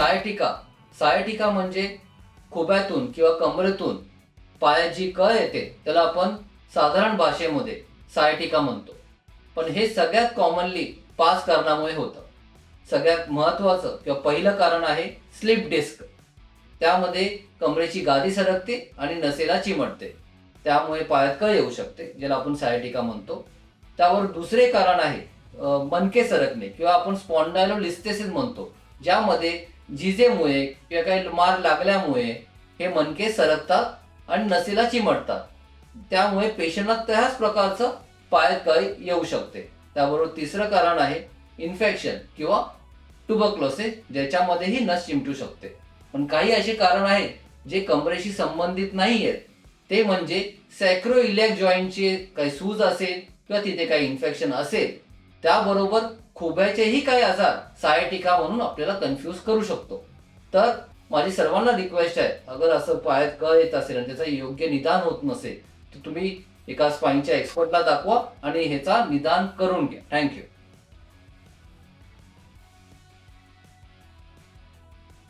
Sciatica. Sciatica म्हणजे खुब्यातून किंवा कमरेतून पायात जी कळ येते त्याला आपण साधारण भाषेमध्ये सायटिका म्हणतो. पण हे सगळ्यात कॉमनली 5 कारणामुळे होतं. सगळ्यात महत्त्वाचं किंवा पहिलं कारण आहे स्लिप डिस्क. त्यामध्ये कमरेची गादी सरकते आणि नसेला चिमटते, त्यामुळे पायात कळ येऊ शकते, ज्याला आपण सायटिका म्हणतो. त्यावर दुसरे कारण आहे मणके सरकणे किंवा आपण स्पॉन्डायलोलिस्थेसिस म्हणतो, ज्यामध्ये झिजेमुळे किंवा काही मार लागल्यामुळे हे मणके सरकतात आणि नसेला चिमटतात, त्यामुळे पेशंटला त्याच प्रकारचं पायात कळ येऊ शकते. त्याबरोबर तिसरं कारण आहे इन्फेक्शन किंवा ट्युबरक्लोसिस, ज्याच्यामध्येही नस चिमटू शकते. पण काही असे कारण आहेत जे कमरेशी संबंधित नाही आहेत. ते म्हणजे सॅक्रोइलियाक जॉईंटचे काही सूज असेल किंवा तिथे काही इन्फेक्शन असेल, त्याबरोबर खुब्याचेही काही आजार सायटिका म्हणून आपल्याला कन्फ्यूज करू शकतो. तर माझी सर्वांना रिक्वेस्ट आहे, अगर असं पायात कळ येत असेल आणि त्याचं योग्य निदान होत नसेल तर तुम्ही एका स्पाईनच्या एक्सपर्टला दाखवा आणि ह्याचा निदान करून घ्या. थँक्यू.